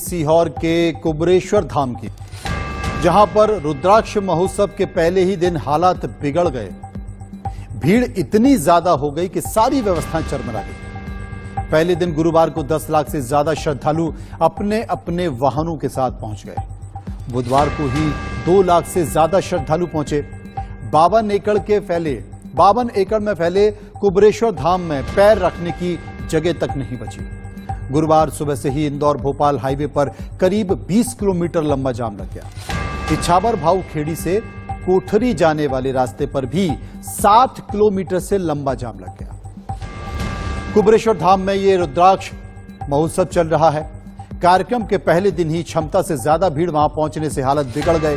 सीहोर के कुबरेश्वर धाम की, जहां पर रुद्राक्ष महोत्सव के पहले ही दिन हालात बिगड़ गए। भीड़ इतनी ज्यादा हो गई कि सारी व्यवस्थाएं चरमरा गई। पहले दिन गुरुवार को 10 लाख से ज्यादा श्रद्धालु अपने अपने वाहनों के साथ पहुंच गए। बुधवार को ही 2 लाख से ज्यादा श्रद्धालु पहुंचे। 52 एकड़ में फैले कुबरेश्वर धाम में पैर रखने की जगह तक नहीं बची। गुरुवार सुबह से ही इंदौर भोपाल हाईवे पर करीब 20 किलोमीटर लंबा जाम लग गया। इछावर भाऊ खेड़ी से कोठरी जाने वाले रास्ते पर भी 7 किलोमीटर से लंबा जाम लग गया। कुबरेश्वर धाम में ये रुद्राक्ष महोत्सव चल रहा है। कार्यक्रम के पहले दिन ही क्षमता से ज्यादा भीड़ वहां पहुंचने से हालत बिगड़ गए।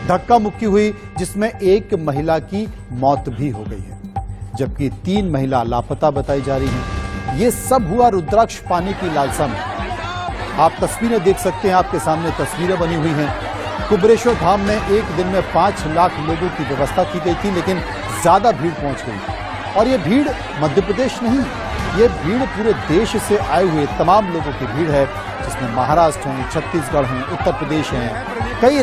धक्का मुक्की हुई, जिसमें एक महिला की मौत भी हो गई है, जबकि 3 महिला लापता बताई जा रही हैं। ये सब हुआ रुद्राक्ष पाने की लालसा में। आप तस्वीरें देख सकते हैं, आपके सामने तस्वीरें बनी हुई हैं। कुबरेश्वर धाम में एक दिन में 5 लाख लोगों की व्यवस्था की गई थी, लेकिन ज्यादा भीड़ पहुंच गई। और ये भीड़ मध्य प्रदेश नहीं, ये भीड़ पूरे देश से आए हुए तमाम लोगों की भीड़ है, जिसमें महाराष्ट्र हैं, छत्तीसगढ़ हैं, उत्तर प्रदेश हैं, कई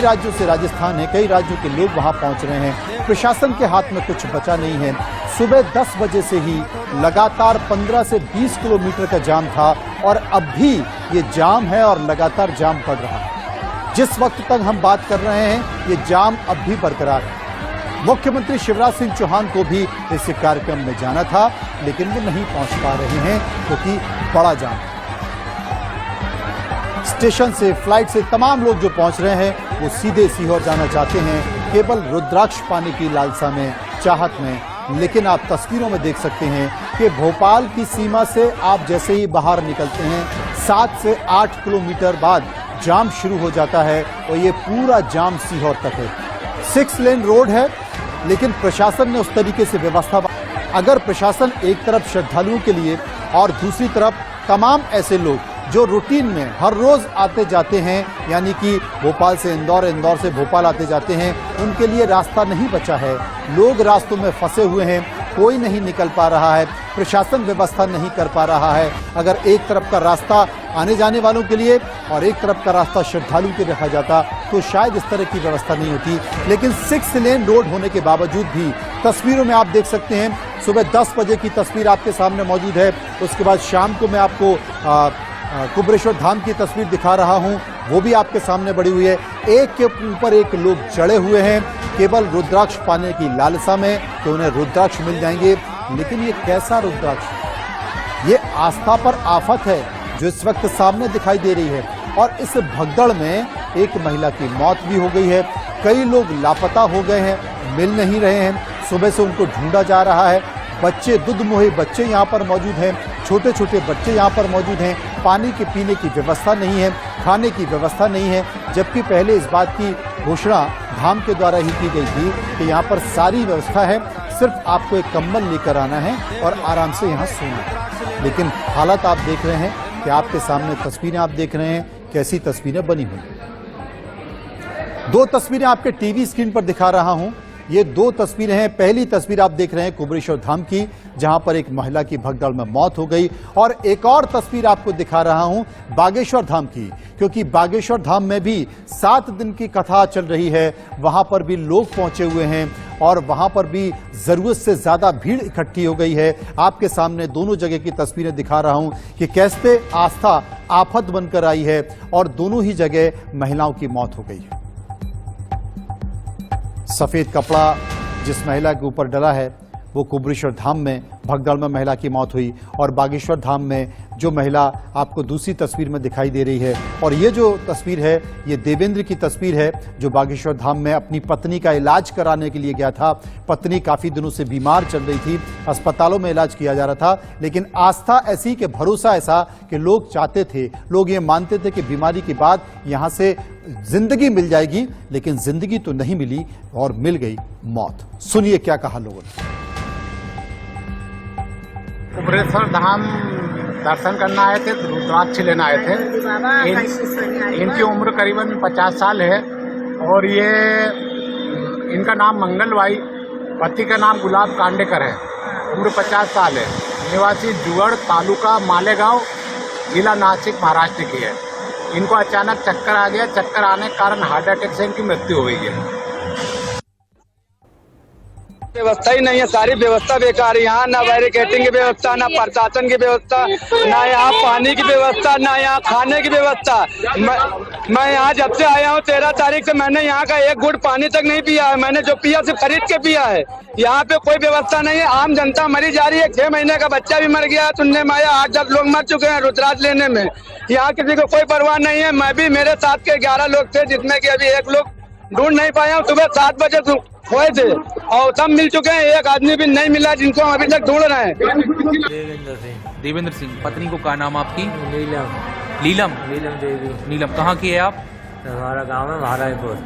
राज्यों से राजस्थान है, कई राज्यों के लोग वहां पहुंच रहे हैं। प्रशासन के हाथ में कुछ बचा नहीं है। सुबह 10 बजे से ही लगातार 15 से 20 किलोमीटर का जाम था और अब भी ये जाम है और लगातार जाम पड़ रहा है। जिस वक्त तक हम बात कर रहे हैं, ये जाम अब भी बरकरार है। मुख्यमंत्री शिवराज सिंह चौहान को भी इस कार्यक्रम में जाना था, लेकिन वो नहीं पहुंच पा रहे हैं क्योंकि बड़ा जाम है। स्टेशन से, फ्लाइट से तमाम लोग जो पहुंच रहे हैं वो सीधे सीहोर जाना चाहते हैं, केवल रुद्राक्ष पाने की लालसा में, चाहत में। लेकिन आप तस्वीरों में देख सकते हैं कि भोपाल की सीमा से आप जैसे ही बाहर निकलते हैं, 7 से 8 किलोमीटर बाद जाम शुरू हो जाता है और ये पूरा जाम सीहोर तक है। 6 लेन रोड है, लेकिन प्रशासन ने उस तरीके से व्यवस्था, अगर प्रशासन एक तरफ श्रद्धालुओं के लिए और दूसरी तरफ तमाम ऐसे लोग जो रूटीन में हर रोज आते जाते हैं, यानी कि भोपाल से इंदौर, इंदौर से भोपाल आते जाते हैं, उनके लिए रास्ता नहीं बचा है। लोग रास्तों में फंसे हुए हैं, कोई नहीं निकल पा रहा है, प्रशासन व्यवस्था नहीं कर पा रहा है। अगर एक तरफ का रास्ता आने जाने वालों के लिए और एक तरफ का रास्ता श्रद्धालु के रखा जाता तो शायद इस तरह की व्यवस्था नहीं होती। लेकिन 6 लेन रोड होने के बावजूद भी तस्वीरों में आप देख सकते हैं, सुबह 10 बजे की तस्वीर आपके सामने मौजूद है। उसके बाद शाम को मैं आपको कुबरेश्वर धाम की तस्वीर दिखा रहा हूं, वो भी आपके सामने बड़ी हुई है। एक के ऊपर एक लोग चढ़े हुए हैं, केवल रुद्राक्ष पाने की लालसा में कि उन्हें रुद्राक्ष मिल जाएंगे। लेकिन ये कैसा रुद्राक्ष? ये आस्था पर आफत है जो इस वक्त सामने दिखाई दे रही है। और इस भगदड़ में एक महिला की मौत भी हो गई है, कई लोग लापता हो गए हैं, मिल नहीं रहे हैं। सुबह से उनको ढूंढा जा रहा है। बच्चे, दुधमुहे बच्चे यहाँ पर मौजूद हैं, छोटे छोटे बच्चे यहाँ पर मौजूद हैं। पानी के पीने की व्यवस्था नहीं है, खाने की व्यवस्था नहीं है, जबकि पहले इस बात की घोषणा धाम के द्वारा ही की गई थी कि यहाँ पर सारी व्यवस्था है, सिर्फ आपको एक कंबल लेकर आना है और आराम से यहाँ सोना है। लेकिन हालात आप देख रहे हैं कि आपके सामने तस्वीरें आप देख रहे हैं, कैसी तस्वीरें बनी हुई। 2 तस्वीरें आपके टीवी स्क्रीन पर दिखा रहा हूं। ये 2 तस्वीरें हैं। पहली तस्वीर आप देख रहे हैं कुबरेश्वर धाम की, जहां पर एक महिला की भगदड़ में मौत हो गई। और एक और तस्वीर आपको दिखा रहा हूं बागेश्वर धाम की, क्योंकि बागेश्वर धाम में भी 7 दिन की कथा चल रही है। वहां पर भी लोग पहुंचे हुए हैं और वहां पर भी जरूरत से ज्यादा भीड़ इकट्ठी हो गई है। आपके सामने दोनों जगह की तस्वीरें दिखा रहा हूं कि कैसे आस्था आफत बनकर आई है और दोनों ही जगह महिलाओं की मौत हो गई है। सफेद कपड़ा जिस महिला के ऊपर डला है वो कुबरेश्वर धाम में भगदड़ में महिला की मौत हुई, और बागेश्वर धाम में जो महिला आपको दूसरी तस्वीर में दिखाई दे रही है। और ये जो तस्वीर है, ये देवेंद्र की तस्वीर है, जो बागेश्वर धाम में अपनी पत्नी का इलाज कराने के लिए गया था। पत्नी काफी दिनों से बीमार चल रही थी, अस्पतालों में इलाज किया जा रहा था, लेकिन आस्था ऐसी कि भरोसा ऐसा कि लोग चाहते थे, लोग ये मानते थे कि बीमारी के बाद यहाँ से जिंदगी मिल जाएगी, लेकिन जिंदगी तो नहीं मिली और मिल गई मौत। सुनिए क्या कहा लोगों ने। कुबरेश्वर धाम दर्शन करना आए थे, रुद्राक्ष लेना आए थे। इनकी उम्र करीबन 50 साल है और ये इनका नाम मंगलबाई, पति का नाम गुलाब कांडेकर है, उम्र 50 साल है, निवासी जुगड़, तालुका मालेगांव, जिला नासिक, महाराष्ट्र की है। इनको अचानक चक्कर आ गया। चक्कर आने के कारण हार्ट अटैक से इनकी मृत्यु हो गई है। व्यवस्था ही नहीं है, सारी व्यवस्था बेकार है। यहाँ ना बैरिकेटिंग की व्यवस्था, ना प्रशासन की व्यवस्था, ना यहाँ पानी की व्यवस्था, ना यहाँ खाने की व्यवस्था। मैं यहाँ जब से आया हूँ 13 तारीख से मैंने यहाँ का एक घूंट पानी तक नहीं पिया है। मैंने जो पिया सिर्फ खरीद के पिया है। यहाँ पे कोई व्यवस्था नहीं है। आम जनता मरी जा रही है। 6 महीने का बच्चा भी मर गया है। सुनने में आया 8-10 लोग मर चुके हैं रुद्राक्ष लेने में। यहाँ किसी को कोई परवाह नहीं है। मैं भी, मेरे साथ के 11 लोग थे, जिसमें कि अभी एक लोग ढूंढ नहीं पाया हूँ। सुबह 7 बजे खोए थे और सब मिल चुके हैं। एक आदमी भी नहीं मिला जिनको हम अभी तक ढूंढ रहे हैं। देवेंद्र सिंह। पत्नी को क्या नाम आपकी? नीलम। नीलम। नीलम देवी। नीलम कहाँ की है आप? हमारा गांव है महाराजपुर,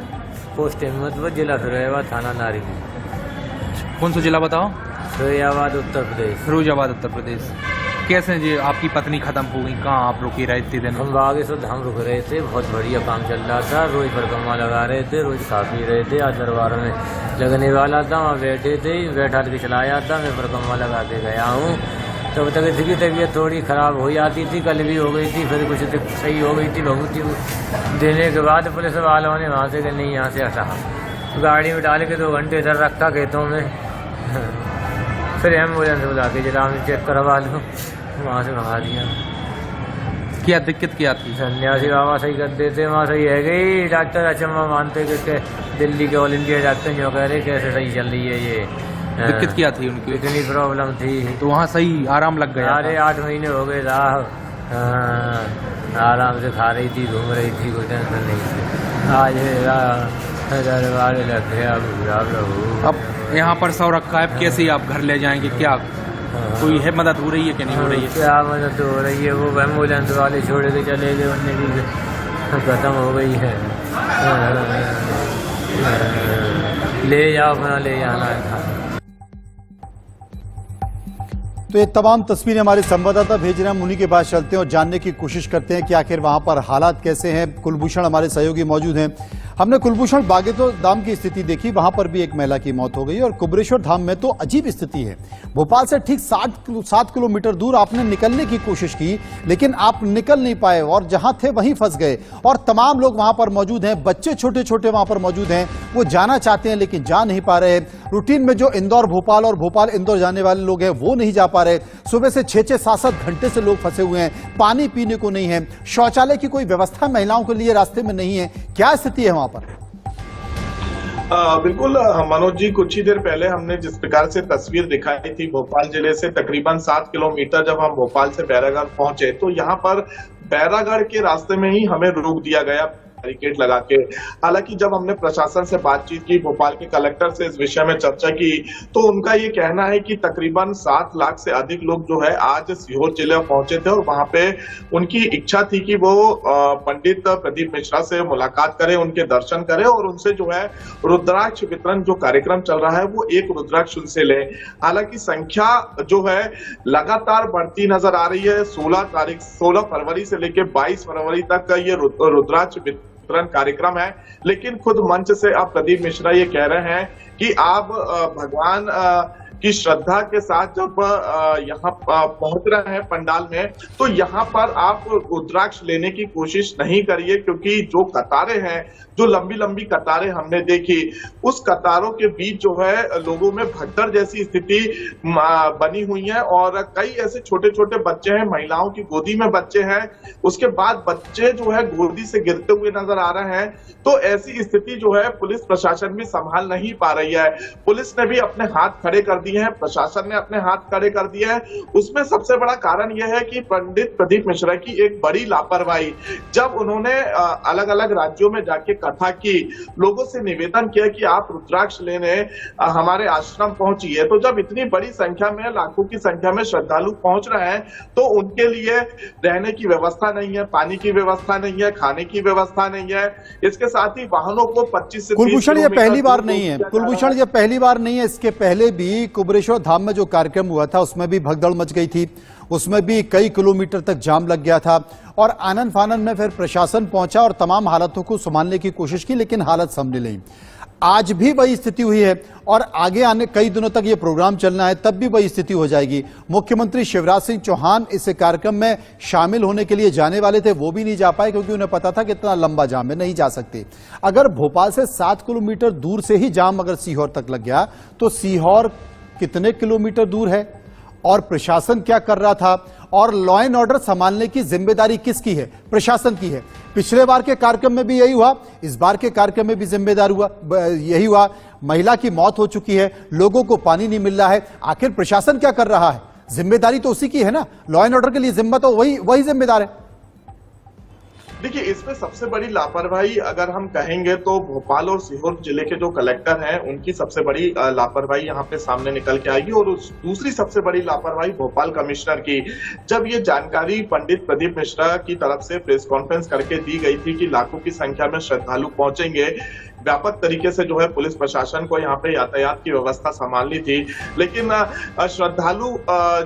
पोस्ट हिम्मतपुर, जिला फिरोजाबाद, थाना नारी। कौन सा जिला बताओ? फिरोजाबाद, उत्तर प्रदेश। फिरोजाबाद, उत्तर प्रदेश। कैसे जी आपकी पत्नी खत्म हो गई? कहाँ आप रुके रहे इतने दिन? हम बागे से धाम रुक रहे थे। बहुत बढ़िया काम चल रहा था। रोज परिक्रमा लगा रहे थे, रोज खा पी रहे थे। आज दरबार में लगने वाला था, वहाँ बैठे थे, बैठा के चलाया था। मैं परिक्रमा लगा के गया हूँ। तब तक इसकी तबीयत थोड़ी खराब हो जाती थी। कल भी हो गई थी, फिर कुछ सही हो गई थी। भभूति देने के बाद पुलिस वालों ने वहाँ से नहीं, यहाँ से हटा, गाड़ी में डाल के 2 घंटे इधर रखा खेतों में। फिर एम्बुलेंस बुला के जिला में चेक करवा लूँ, वहाँ से मंगा दिया। क्या दिक्कत क्या थी? सन्यासी बाबा सही कर देते, वहाँ सही है गई। डॉक्टर अचम्मा मानते कि दिल्ली के ऑल इंडिया डॉक्टर जो कह रहे कैसे सही चल रही है ये। दिक्कत क्या थी उनकी? इतनी प्रॉब्लम थी तो वहाँ सही आराम लग गया? अरे 8 महीने हो गए साहब। आराम से खा रही थी, घूम रही थी, कोई टेंशन नहीं थी। आज दरबार लग गया। अब यहाँ पर सौ रखा है, कैसे आप घर ले जाएंगे? क्या कोई है मदद हो रही है कि नहीं हो रही है? क्या मदद हो रही है? वो एम्बुलेंस वाले छोड़ के चले गए, उनने भी खत्म हो गई है। ले जाओ, अपना ले जाना है। तो ये तमाम तस्वीरें हमारे संवाददाता भेज रहे हैं। हम उन्हीं के पास चलते हैं और जानने की कोशिश करते हैं कि आखिर वहां पर हालात कैसे हैं। कुलभूषण हमारे सहयोगी मौजूद हैं। हमने कुलभूषण बागेश्वर धाम की स्थिति देखी, वहां पर भी एक महिला की मौत हो गई। और कुबरेश्वर धाम में तो अजीब स्थिति है। भोपाल से ठीक 7 किलोमीटर दूर आपने निकलने की कोशिश की, लेकिन आप निकल नहीं पाए और जहां थे वहीं फंस गए। और तमाम लोग वहां पर मौजूद हैं, बच्चे छोटे छोटे वहां पर मौजूद हैं। वो जाना चाहते हैं लेकिन जा नहीं पा रहे। रूटीन में जो इंदौर भोपाल और भोपाल इंदौर जाने वाले लोग हैं वो नहीं जा पा रहे। सुबह से 6-6, 7-7 घंटे से लोग फंसे हुए हैं। पानी पीने को नहीं है, शौचालय की कोई व्यवस्था महिलाओं के लिए रास्ते में नहीं है। क्या स्थिति है वहां पर? बिल्कुल मनोज जी, कुछ ही देर पहले हमने जिस प्रकार से तस्वीर दिखाई थी भोपाल जिले से तकरीबन 7 किलोमीटर जब हम भोपाल से बैरागढ़ पहुंचे तो यहाँ पर बैरागढ़ के रास्ते में ही हमें रोक दिया गया बैरिकेड लगा के। हालांकि जब हमने प्रशासन से बातचीत की, भोपाल के कलेक्टर से इस विषय में चर्चा की, तो उनका ये कहना है कि तकरीबन 7 लाख से अधिक लोग जो है आज सीहोर जिले पहुंचे थे और वहां पे उनकी इच्छा थी कि वो पंडित प्रदीप मिश्रा से मुलाकात करें, उनके दर्शन करें और उनसे जो है रुद्राक्ष वितरण जो कार्यक्रम चल रहा है वो एक रुद्राक्ष उनसे लें। हालांकि संख्या जो है लगातार बढ़ती नजर आ रही है। 16 फरवरी से लेकर 22 फरवरी तक का ये रुद्राक्ष वितरण कार्यक्रम है, लेकिन खुद मंच से अब प्रदीप मिश्रा ये कह रहे हैं कि आप भगवान की श्रद्धा के साथ जब यहाँ पहुंच रहे हैं पंडाल में, तो यहाँ पर आप रुद्राक्ष लेने की कोशिश नहीं करिए, क्योंकि जो कतारें हैं, जो लंबी लंबी कतारें हमने देखी, उस कतारों के बीच जो है लोगों में भगदड़ जैसी स्थिति बनी हुई है और कई ऐसे छोटे छोटे बच्चे हैं, महिलाओं की गोदी में बच्चे हैं, उसके बाद बच्चे जो है गोदी से गिरते हुए नजर आ रहे हैं। तो ऐसी स्थिति जो है पुलिस प्रशासन भी संभाल नहीं पा रही है। पुलिस ने भी अपने हाथ खड़े कर दिए हैं, प्रशासन ने अपने हाथ खड़े कर दिए हैं। उसमें सबसे बड़ा कारण यह है कि पंडित प्रदीप मिश्रा की एक बड़ी लापरवाही, जब उन्होंने अलग अलग राज्यों में जाके कथा की, लोगों से निवेदन किया कि आप रुद्राक्ष लेने हमारे आश्रम पहुंचिए, तो जब इतनी बड़ी संख्या में, लाखों की संख्या में श्रद्धालु पहुंच रहे हैं, तो उनके लिए रहने की व्यवस्था नहीं है, पानी की व्यवस्था नहीं है, खाने की व्यवस्था नहीं है। इसके साथ ही वाहनों को 25 से 30 कुलभूषण ये पहली बार नहीं है, कुलभूषण ये पहली बार नहीं है। इसके पहले भी कुबरेश्वर धाम में जो कार्यक्रम हुआ था उसमें भी भगदड़ मच गई थी, उसमें भी कई किलोमीटर तक जाम लग गया था और आनन फानन में फिर प्रशासन पहुंचा और तमाम हालातों को संभालने की कोशिश की, लेकिन हालत संभली नहीं। आज भी वही स्थिति हुई है और आगे आने कई दिनों तक ये प्रोग्राम चलना है, तब भी वही स्थिति हो जाएगी। मुख्यमंत्री शिवराज सिंह चौहान इस कार्यक्रम में शामिल होने के लिए जाने वाले थे, वो भी नहीं जा पाए क्योंकि उन्हें पता था कि इतना लंबा जाम में नहीं जा सकते। अगर भोपाल से 7 किलोमीटर दूर से ही जाम अगर सीहोर तक लग गया तो सीहोर कितने किलोमीटर दूर है और प्रशासन क्या कर रहा था और लॉ एंड ऑर्डर संभालने की जिम्मेदारी किसकी है? प्रशासन की है। पिछले बार के कार्यक्रम में भी यही हुआ, इस बार के कार्यक्रम में भी जिम्मेदार हुआ यही हुआ। महिला की मौत हो चुकी है, लोगों को पानी नहीं मिल रहा है, आखिर प्रशासन क्या कर रहा है? जिम्मेदारी तो उसी की है ना, लॉ एंड ऑर्डर के लिए जिम्मा तो वही जिम्मेदार है। देखिए, इसमें सबसे बड़ी लापरवाही अगर हम कहेंगे तो भोपाल और सीहोर जिले के जो कलेक्टर हैं उनकी सबसे बड़ी लापरवाही यहाँ पे सामने निकल के आएगी। और दूसरी सबसे बड़ी लापरवाही भोपाल कमिश्नर की, जब ये जानकारी पंडित प्रदीप मिश्रा की तरफ से प्रेस कॉन्फ्रेंस करके दी गई थी कि लाखों की संख्या में श्रद्धालु पहुंचेंगे, व्यापक तरीके से जो है पुलिस प्रशासन को यहाँ पे यातायात की व्यवस्था संभालनी थी, लेकिन श्रद्धालु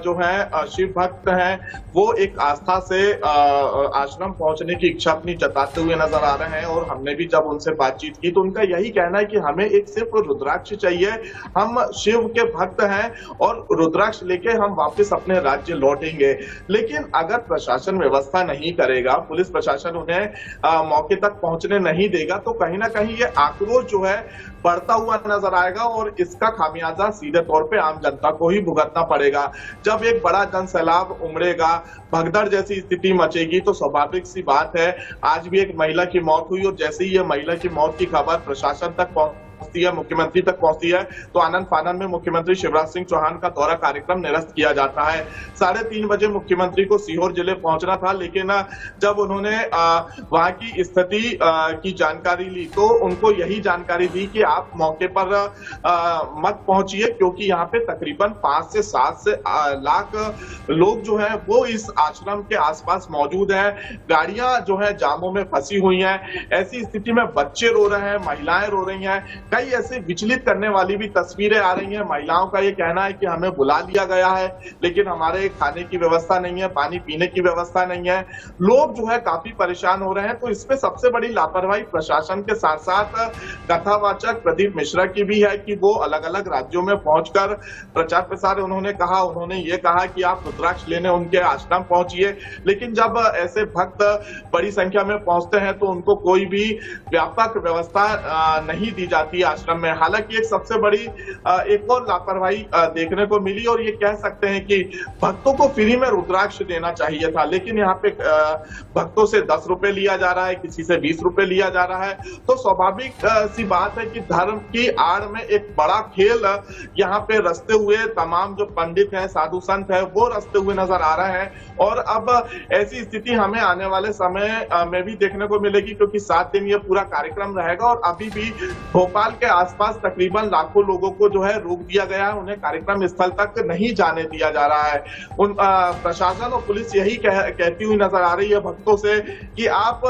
जो है शिव भक्त हैं वो एक आस्था से आश्रम पहुंचने की इच्छा अपनी जताते हुए नजर आ रहे हैं। और हमने भी जब उनसे बातचीत की तो उनका यही कहना है कि हमें एक सिर्फ रुद्राक्ष चाहिए, हम शिव के भक्त हैं और रुद्राक्ष लेके हम वापस अपने राज्य लौटेंगे। लेकिन अगर प्रशासन व्यवस्था नहीं करेगा, पुलिस प्रशासन उन्हें मौके तक पहुंचने नहीं देगा तो कहीं ना कहीं ये आक्रोश जो है बढ़ता हुआ नजर आएगा और इसका खामियाजा सीधे तौर पे आम जनता को ही भुगतना पड़ेगा। जब एक बड़ा जन सैलाब उमड़ेगा, भगदड़ जैसी स्थिति मचेगी तो स्वाभाविक सी बात है, आज भी एक महिला की मौत हुई और जैसे ही ये महिला की मौत की खबर प्रशासन तक पहुंचती है, मुख्यमंत्री तक पहुंचती है तो आनंद फानन में मुख्यमंत्री शिवराज सिंह चौहान का दौरा कार्यक्रम निरस्त किया जाता है। 3:30 बजे मुख्यमंत्री को सीहोर जिले पहुंचना था, लेकिन जब उन्होंने वहां की स्थिति की जानकारी ली तो उनको यही जानकारी दी कि आप मौके पर मत पहुंचिए क्योंकि यहाँ पे तकरीबन 5 से 7 लाख लोग जो है वो इस आश्रम के आसपास मौजूद हैं। गाड़ियां जो है जामों में फंसी हुई हैं। ऐसी स्थिति में बच्चे रो रहे हैं, महिलाएं रो रही हैं। कई ऐसे विचलित करने वाली भी तस्वीरें आ रही हैं। महिलाओं का ये कहना है कि हमें बुला लिया गया है लेकिन हमारे खाने की व्यवस्था नहीं है, पानी पीने की व्यवस्था नहीं है। लोग जो है काफी परेशान हो रहे हैं। तो इसमें सबसे बड़ी लापरवाही प्रशासन के साथ साथ कथावाचक प्रदीप मिश्रा की भी है कि वो अलग अलग राज्यों में पहुंचकर प्रचार प्रसार उन्होंने ये कहा कि आप रुद्राक्ष लेने उनके आश्रम पहुंचिए, लेकिन जब ऐसे भक्त बड़ी संख्या में पहुंचते हैं तो उनको कोई भी व्यापक व्यवस्था नहीं दी जाती आश्रम में। हालांकि एक सबसे बड़ी एक और लापरवाही देखने को मिली और ये कह सकते हैं कि भक्तों को फ्री में रुद्राक्ष देना चाहिए था, लेकिन यहाँ पे भक्तों से 10 रुपए लिया जा रहा है, किसी से 20 रुपए लिया जा रहा है। तो स्वाभाविक सी बात है कि धर्म की आड़ में एक बड़ा खेल यहाँ पे रचते हुए तमाम जो पंडित हैं, साधु संत है, वो रचते हुए नजर आ रहे हैं। और अब ऐसी स्थिति हमें आने वाले समय में भी देखने को मिलेगी क्योंकि 7 दिन ये पूरा कार्यक्रम रहेगा और अभी भी भोपाल के आसपास तकरीबन लाखों लोगों को जो है रोक दिया गया है, उन्हें कार्यक्रम स्थल तक नहीं जाने दिया जा रहा है। प्रशासन और पुलिस यही कहती हुई नजर आ रही है भक्तों से कि आप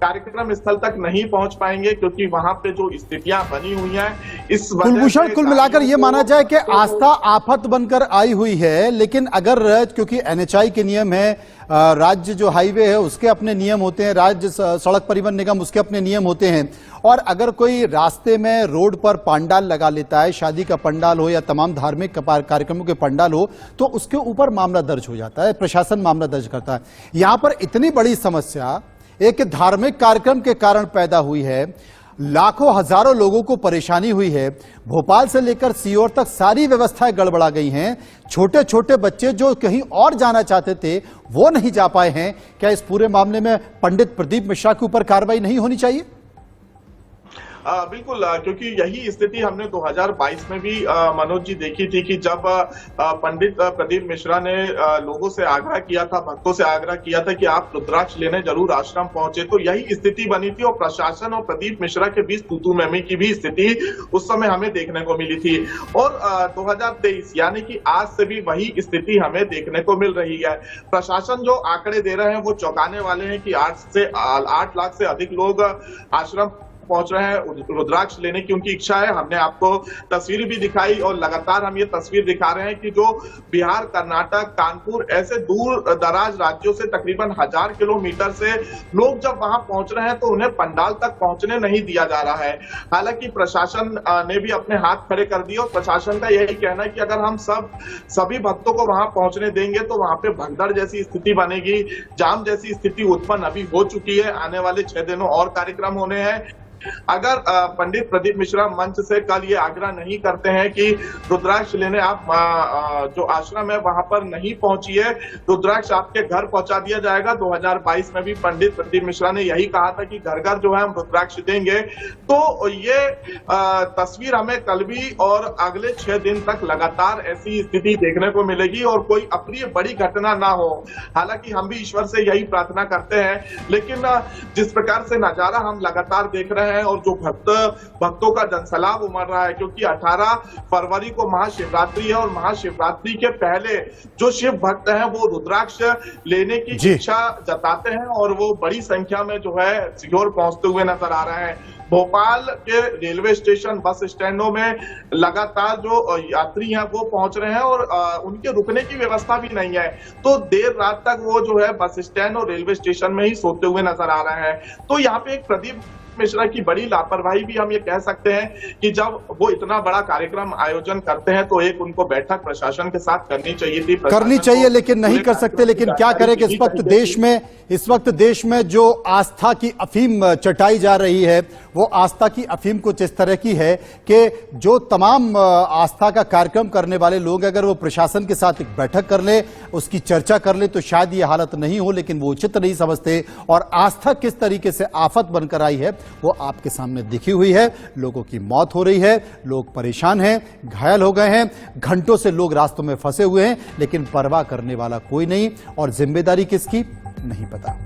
कार्यक्रम स्थल तक नहीं पहुंच पाएंगे क्योंकि वहां पे जो स्थितियां बनी हुई हैं इस कुलभूषण, कुल मिलाकर ये माना जाए कि आस्था आफत बनकर आई हुई है। लेकिन अगर क्योंकि NHAI के नियम है, राज्य जो हाईवे है उसके अपने नियम होते हैं, राज्य सड़क परिवहन निगम उसके अपने नियम होते हैं, और अगर कोई रास्ते में रोड पर पंडाल लगा लेता है, शादी का पंडाल हो या तमाम धार्मिक कार्यक्रमों के पंडाल हो, तो उसके ऊपर मामला दर्ज हो जाता है, प्रशासन मामला दर्ज करता है। यहां पर इतनी बड़ी समस्या एक धार्मिक कार्यक्रम के कारण पैदा हुई है, लाखों हजारों लोगों को परेशानी हुई है। भोपाल से लेकर सीहोर तक सारी व्यवस्थाएं गड़बड़ा गई हैं। छोटे छोटे बच्चे जो कहीं और जाना चाहते थे वो नहीं जा पाए हैं। क्या इस पूरे मामले में पंडित प्रदीप मिश्रा के ऊपर कार्रवाई नहीं होनी चाहिए? बिल्कुल, क्योंकि यही स्थिति हमने 2022 में भी मनोज जी देखी थी कि जब पंडित प्रदीप मिश्रा ने लोगों से आग्रह किया था, भक्तों से आग्रह किया था कि आप रुद्राक्ष लेने जरूर आश्रम पहुंचे, तो यही स्थिति बनी थी और प्रशासन और प्रदीप मिश्रा के बीच तू-तू मैं-मैं की भी स्थिति उस समय हमें देखने को मिली थी। और 2023 यानी कि आज से भी वही स्थिति हमें देखने को मिल रही है। प्रशासन जो आंकड़े दे रहे हैं वो चौंकाने वाले हैं कि 8 लाख से अधिक लोग आश्रम पहुंच रहे हैं रुद्राक्ष लेने की उनकी इच्छा है। हमने आपको तस्वीर भी दिखाई और लगातार हम ये तस्वीर दिखा रहे हैं कि जो बिहार, कर्नाटक, कानपुर ऐसे दूर दराज राज्यों से तकरीबन 1000 किलोमीटर से लोग जब वहां पहुंच रहे हैं तो उन्हें पंडाल तक पहुंचने नहीं दिया जा रहा है। हालांकि प्रशासन ने भी अपने हाथ खड़े कर दिए और प्रशासन का यही कहना है कि अगर हम सभी भक्तों को वहां पहुंचने देंगे तो वहां पे भगदड़ जैसी स्थिति बनेगी, जाम जैसी स्थिति उत्पन्न अभी हो चुकी है। आने वाले 6 दिनों और कार्यक्रम होने हैं। अगर पंडित प्रदीप मिश्रा मंच से कल ये आग्रह नहीं करते हैं कि रुद्राक्ष लेने आप जो आश्रम है वहां पर नहीं पहुंचिए, रुद्राक्ष आपके घर पहुंचा दिया जाएगा। 2022 में भी पंडित प्रदीप मिश्रा ने यही कहा था कि घर घर जो है हम रुद्राक्ष देंगे। तो ये तस्वीर हमें कल भी और अगले 6 दिन तक लगातार ऐसी स्थिति देखने को मिलेगी और कोई अप्रिय बड़ी घटना ना हो। हालांकि हम भी ईश्वर से यही प्रार्थना करते हैं, लेकिन जिस प्रकार से नजारा हम लगातार देख रहे हैं और जो भक्तों का जनसैलाब उमड़ रहा है, क्योंकि 18 फरवरी को महाशिवरात्रि है और महाशिवरात्रि के पहले जो शिव भक्त हैं वो रुद्राक्ष लेने की इच्छा जताते हैं और वो बड़ी संख्या में जो है सीहोर पहुंचते हुए नजर आ रहे हैं। भोपाल के रेलवे स्टेशन, बस स्टैंडों में लगातार जो यात्री हैं वो पहुंच रहे हैं और उनके रुकने की व्यवस्था भी नहीं है, तो देर रात तक वो जो है बस स्टैंड और रेलवे स्टेशन में ही सोते हुए नजर आ रहे हैं। तो यहाँ पे एक प्रदीप मिश्रा की बड़ी लापरवाही भी हम ये कह सकते हैं कि जब वो इतना बड़ा कार्यक्रम आयोजन करते हैं तो एक उनको बैठक प्रशासन के साथ करनी चाहिए थी, करनी चाहिए, लेकिन नहीं कर सकते। लेकिन क्या करें कि इस वक्त देश में जो आस्था की अफीम चटाई जा रही है वो आस्था की अफीम कुछ इस तरह की है कि जो तमाम आस्था का कार्यक्रम करने वाले लोग अगर वो प्रशासन के साथ एक बैठक कर ले, उसकी चर्चा कर ले तो शायद ये हालत नहीं हो, लेकिन वो उचित नहीं समझते। और आस्था किस तरीके से आफत बनकर आई है वो आपके सामने दिखी हुई है। लोगों की मौत हो रही है, लोग परेशान हैं, घायल हो गए हैं, घंटों से लोग रास्तों में फंसे हुए हैं, लेकिन परवाह करने वाला कोई नहीं और जिम्मेदारी किसकी नहीं पता।